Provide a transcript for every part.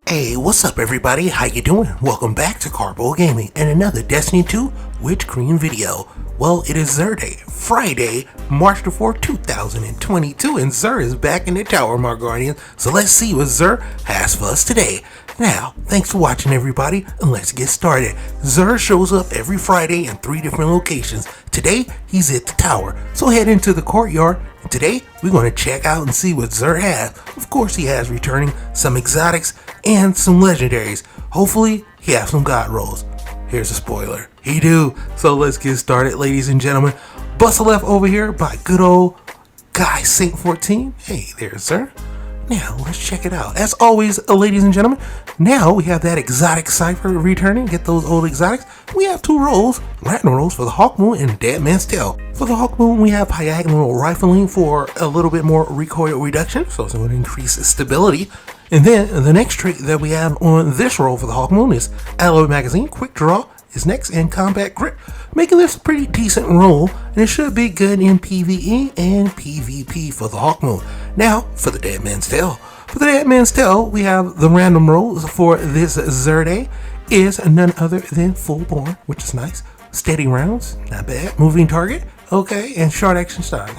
Hey, what's up everybody? How you doing? Welcome back to Karpo Gaming and another Destiny 2 Witch Queen video. Well, it is Xur Day, Friday, March the 4th, 2022, and Xur is back in the tower, my guardians. So let's see what Xur has for us today. Now, thanks for watching everybody, and let's get started. Xur shows up every Friday in 3 different locations. Today, he's at the tower, so head into the courtyard. And today, we're going to check out and see what Xur has. Of course, he has returning some exotics and some legendaries. Hopefully, he has some god rolls. Here's a spoiler. He do. So let's get started, ladies and gentlemen. Bustle left over here by good old guy Saint 14. Hey there, Xur. Now, let's check it out. As always, ladies and gentlemen, now we have that exotic cipher returning. Get those old exotics. We have 2 rolls, random rolls for the Hawkmoon and Dead Man's Tale. For the Hawkmoon, we have diagonal rifling for a little bit more recoil reduction, so it's going to increase stability. And then the next trait that we have on this roll for the Hawkmoon is Alloy Magazine, Quick Draw is next, and Combat Grip, making this a pretty decent roll, and it should be good in PvE and PvP for the Hawkmoon. Now, for the Dead Man's Tale. For the Dead Man's Tale, we have the random rolls for this Xur Day is none other than Fullborn, which is nice. Steady rounds, not bad. Moving target, okay, and short action stock.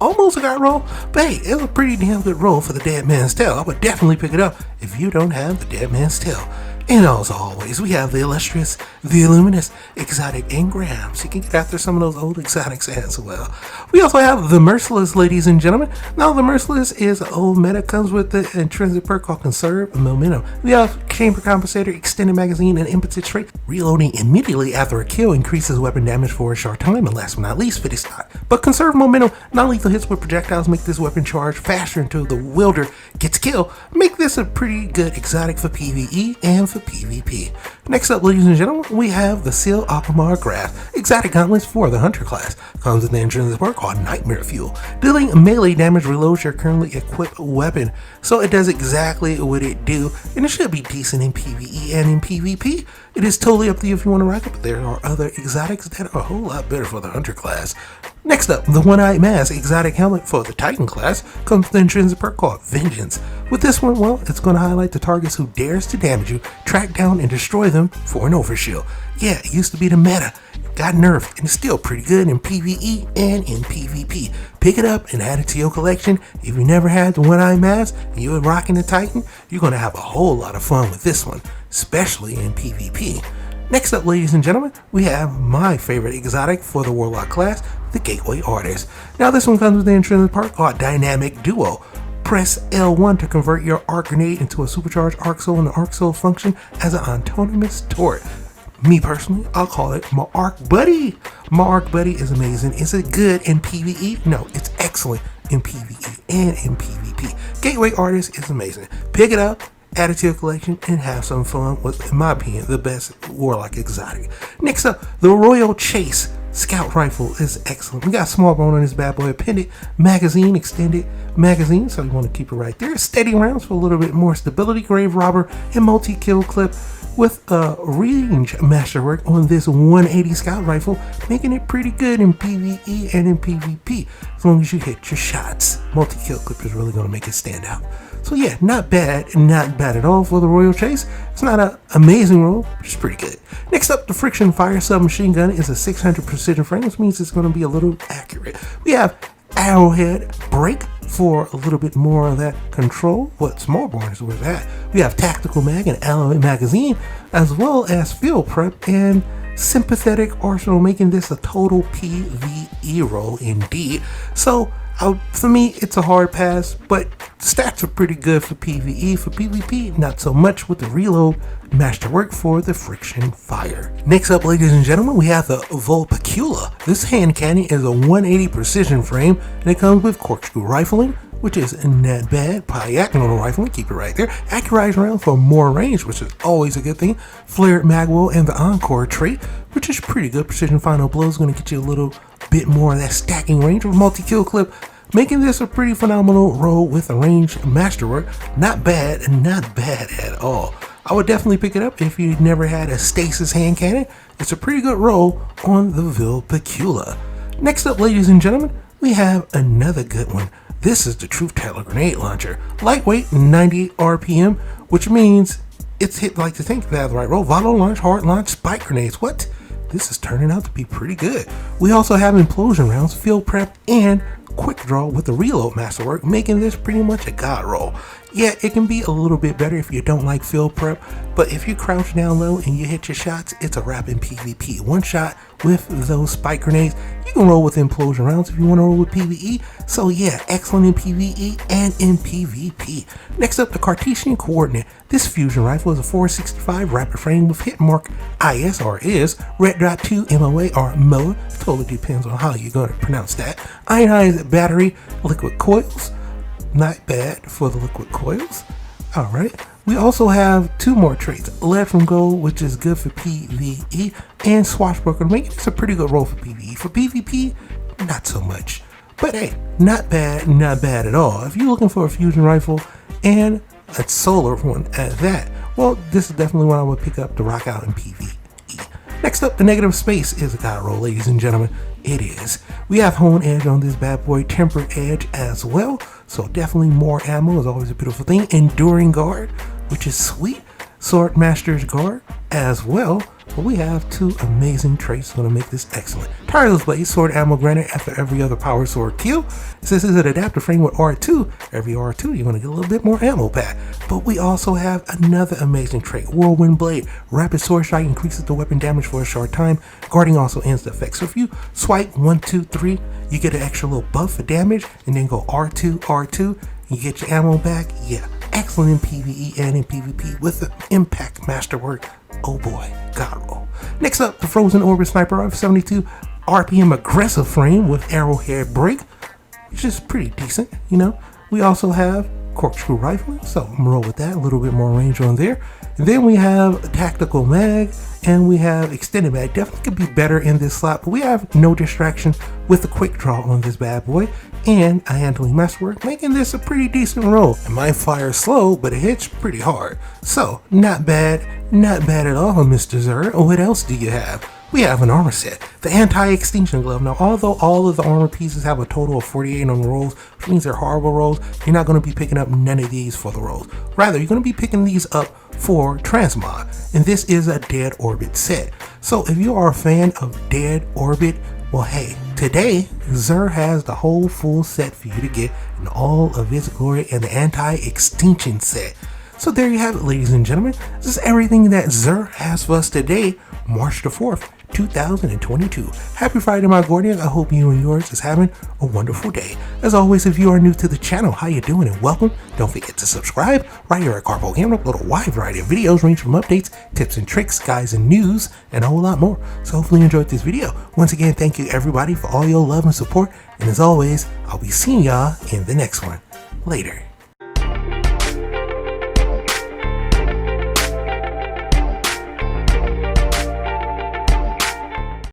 Almost a god roll, but hey, it's a pretty damn good roll for the Dead Man's Tale. I would definitely pick it up if you don't have the Dead Man's Tale. And as always, we have the illustrious, the illuminous, exotic engrams. You can get after some of those old exotics as well. We also have the Merciless, ladies and gentlemen. Now, the Merciless is an old meta, comes with the intrinsic perk called Conserve Momentum. We have Chamber Compensator, Extended Magazine, and Impetus trait. Reloading immediately after a kill increases weapon damage for a short time, and last but not least, 50 stock. But Conserve Momentum, non-lethal hits with projectiles make this weapon charge faster until the wielder gets killed. Make this a pretty good exotic for PvE and for PvP. Next up, ladies and gentlemen, we have the Seal Aquamar Graph. Exotic gauntlets for the Hunter class. Comes with an intrinsic perk called Nightmare Fuel. Dealing melee damage reloads your currently equipped weapon. So it does exactly what it do, and it should be decent in PvE and in PvP. It is totally up to you if you want to rock it, but there are other exotics that are a whole lot better for the Hunter class. Next up, the One-Eyed Mask exotic helmet for the Titan class comes with an intrinsic perk called Vengeance. With this one, well, it's going to highlight the targets who dares to damage you, track down and destroy them for an overshield. Yeah, it used to be the meta, got nerfed, and it's still pretty good in PvE and in PvP. Pick it up and add it to your collection. If you never had the One-Eyed Mask and you're rocking the Titan, you're going to have a whole lot of fun with this one, especially in PvP. Next up, ladies and gentlemen, we have my favorite exotic for the Warlock class, the Gateway Artist. Now, this one comes with the intrinsic perk called Dynamic Duo. Press L1 to convert your arc grenade into a supercharged arc soul, and the arc soul function as an autonomous turret. Me personally, I'll call it my arc buddy. My arc buddy is amazing. Is it good in PvE? No, it's excellent in PvE and in PvP. Gateway Artist is amazing. Pick it up, add it to your collection, and have some fun with, in my opinion, the best Warlock exotic. Next up, the Royal Chase Scout Rifle is excellent. We got small bone on this bad boy, appended magazine, extended magazine, so you want to keep it right there. Steady rounds for a little bit more stability. Grave Robber and multi-kill clip with a range masterwork on this 180 Scout Rifle, making it pretty good in PvE and in PvP as long as you hit your shots. Multi-kill clip is really going to make it stand out. So yeah, not bad at all for the Royal Chase. It's not an amazing roll, but it's pretty good. Next up, the Friction Fire Submachine Gun is a 600 precision frame, which means it's going to be a little accurate. We have Arrowhead Break for a little bit more of that control. What Smallborn is with that. We have Tactical Mag and Alloy Magazine, as well as Field Prep and Sympathetic Arsenal, making this a total PvE roll indeed. So for me, it's a hard pass, but stats are pretty good for PvE. For PvP, not so much with the reload masterwork for the Friction Fire. Next up, ladies and gentlemen, we have the Evol Peculiar. This hand cannon is a 180 precision frame, and it comes with corkscrew rifling, which is not bad. Diagonal rifling, keep it right there. Accurized round for more range, which is always a good thing. Flared magwell and the Encore trait, which is pretty good. Precision final blow is going to get you a little bit more of that stacking range with multi-kill clip, making this a pretty phenomenal roll with a range masterwork. Not bad at all. I would definitely pick it up if you never had a stasis hand cannon. It's a pretty good roll on the Evol Peculiar. Next up, ladies and gentlemen, we have another good one. This is the Truth Teller Grenade Launcher. Lightweight, 98 RPM, which means it's hit like to think they have the right roll. Volatile launch, hard launch, spike grenades. What? This is turning out to be pretty good. We also have implosion rounds, field prep, and quick draw with the reload masterwork, making this pretty much a god roll. Yeah, it can be a little bit better if you don't like field prep, but if you crouch down low and you hit your shots, it's a wrap in PvP. One shot with those spike grenades. You can roll with implosion rounds if you want to roll with PvE. So yeah, excellent in PvE and in PvP. Next up, the Cartesian Coordinate. This fusion rifle is a 465 rapid frame with hit mark IS or is, red dot 2 MOA or MOA, totally depends on how you're going to pronounce that. Ionized battery, liquid coils. Not bad for the liquid coils. Alright, we also have two more traits. Lead from gold, which is good for PvE, and swashbuckler, making this a pretty good roll for PvE. For PvP, not so much. But hey, not bad at all. If you're looking for a fusion rifle and a solar one at that, well, this is definitely one I would pick up to rock out in PvE. Next up, the negative space is a god roll, ladies and gentlemen. It is. We have hone edge on this bad boy, tempered edge as well. So definitely more ammo is always a beautiful thing. Enduring guard, which is sweet. Sword master's guard as well. But we have two amazing traits going to make this excellent. Tireless blade, sword ammo granted after every other power sword kill. Since it's an adaptive frame with R2, every R2 you're going to get a little bit more ammo back. But we also have another amazing trait, whirlwind blade. Rapid sword strike increases the weapon damage for a short time. Guarding also ends the effect. So if you swipe 1, 2, 3, you get an extra little buff for damage, and then go R2, R2, and you get your ammo back. Yeah, excellent in PvE and in PvP with the impact masterwork. Oh boy, god roll. Next up, the Frozen Orbit Sniper Rifle, 72 RPM aggressive frame with arrowhead break, which is pretty decent, you know. We also have corkscrew rifle, so I'm gonna roll with that, a little bit more range on there. And then we have a tactical mag, and we have extended mag. Definitely could be better in this slot, but we have no distraction with the quick draw on this bad boy, and a handling masterwork, making this a pretty decent roll. It might fire slow, but it hits pretty hard. So, not bad at all, Mr. Xur. What else do you have? We have an armor set, the Antiextinction Glove. Now, although all of the armor pieces have a total of 48 on the rolls, which means they're horrible rolls, you're not going to be picking up none of these for the rolls. Rather, you're going to be picking these up for transmog, and this is a Dead Orbit set. So if you are a fan of Dead Orbit, well, hey, today Xur has the whole full set for you to get in all of its glory, and the Anti-Extinction set. So there you have it, ladies and gentlemen. This is everything that Xur has for us today, March the 4th, 2022. Happy Friday, my Guardian. I hope you and yours is having a wonderful day. As always, if you are new to the channel, how you doing and welcome. Don't forget to subscribe. Right here at Karpo Gaming, upload a wide variety of videos range from updates, tips and tricks, guides and news, and a whole lot more. So hopefully you enjoyed this video. Once again, thank you everybody for all your love and support. And as always, I'll be seeing y'all in the next one. Later.